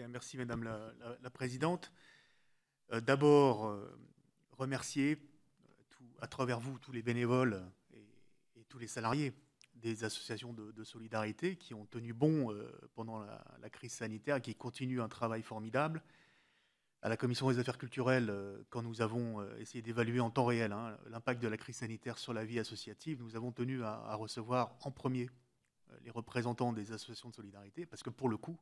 Bien, merci Madame la Présidente. D'abord, remercier à travers vous tous les bénévoles et tous les salariés des associations de solidarité qui ont tenu bon pendant la crise sanitaire et qui continuent un travail formidable. À la Commission des affaires culturelles, quand nous avons essayé d'évaluer en temps réel l'impact de la crise sanitaire sur la vie associative, nous avons tenu à recevoir en premier les représentants des associations de solidarité, parce que pour le coup,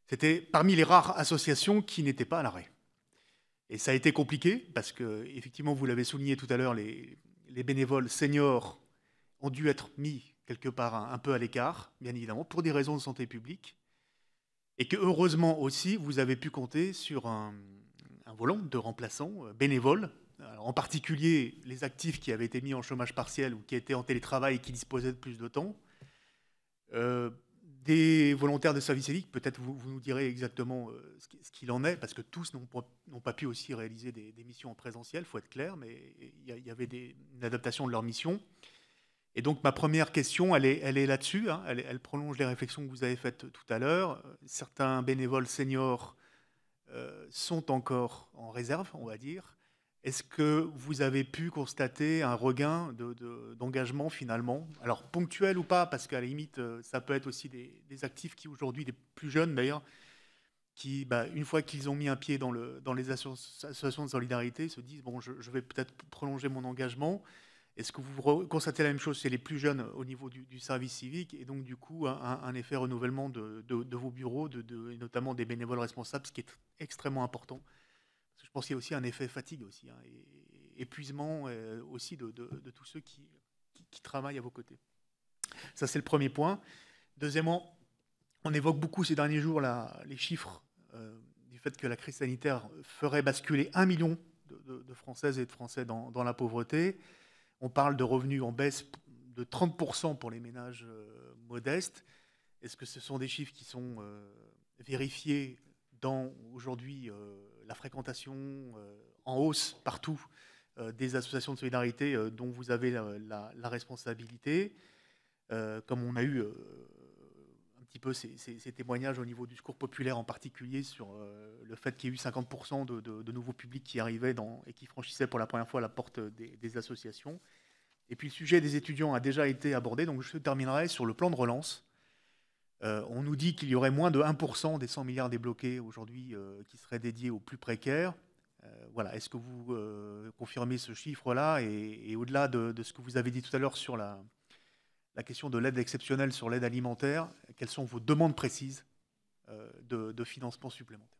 c'était parmi les rares associations qui n'étaient pas à l'arrêt. Et ça a été compliqué, parce que, effectivement, vous l'avez souligné tout à l'heure, les bénévoles seniors ont dû être mis quelque part un peu à l'écart, bien évidemment, pour des raisons de santé publique. Et que, heureusement aussi, vous avez pu compter sur un volant de remplaçants bénévoles, alors, en particulier les actifs qui avaient été mis en chômage partiel ou qui étaient en télétravail et qui disposaient de plus de temps. Des volontaires de service civique, peut-être vous nous direz exactement ce qu'il en est, parce que tous n'ont pas pu aussi réaliser des missions en présentiel, il faut être clair, mais il y avait une adaptation de leur mission. Et donc ma première question, elle est là-dessus, hein, elle prolonge les réflexions que vous avez faites tout à l'heure. Certains bénévoles seniors sont encore en réserve, on va dire. Est-ce que vous avez pu constater un regain d'engagement finalement? Alors ponctuel ou pas, parce qu'à la limite, ça peut être aussi des actifs qui aujourd'hui, des plus jeunes d'ailleurs, qui, une fois qu'ils ont mis un pied dans les associations de solidarité, se disent, bon, je vais peut-être prolonger mon engagement. Est-ce que vous constatez la même chose chez les plus jeunes au niveau du service civique, et donc du coup un effet renouvellement de vos bureaux, et notamment des bénévoles responsables, ce qui est extrêmement important? Je pense qu'il y a aussi un effet fatigue aussi, hein, et épuisement aussi de tous ceux qui travaillent à vos côtés. Ça, c'est le premier point. Deuxièmement, on évoque beaucoup ces derniers jours les chiffres du fait que la crise sanitaire ferait basculer 1 million de Françaises et de Français dans la pauvreté. On parle de revenus en baisse de 30% pour les ménages modestes. Est-ce que ce sont des chiffres qui sont vérifiés dans aujourd'hui la fréquentation en hausse partout des associations de solidarité dont vous avez la responsabilité, comme on a eu un petit peu ces témoignages au niveau du secours populaire en particulier sur le fait qu'il y ait eu 50% de nouveaux publics qui arrivaient et qui franchissaient pour la première fois la porte des associations. Et puis le sujet des étudiants a déjà été abordé, donc je terminerai sur le plan de relance. On nous dit qu'il y aurait moins de 1% des 100 milliards débloqués aujourd'hui qui seraient dédiés aux plus précaires. Voilà. Est-ce que vous confirmez ce chiffre-là, et au-delà de ce que vous avez dit tout à l'heure sur la question de l'aide exceptionnelle sur l'aide alimentaire, quelles sont vos demandes précises de financement supplémentaire?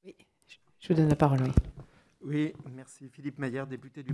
Oui, je vous donne la parole. Oui, oui, merci. Philippe Maillard, député du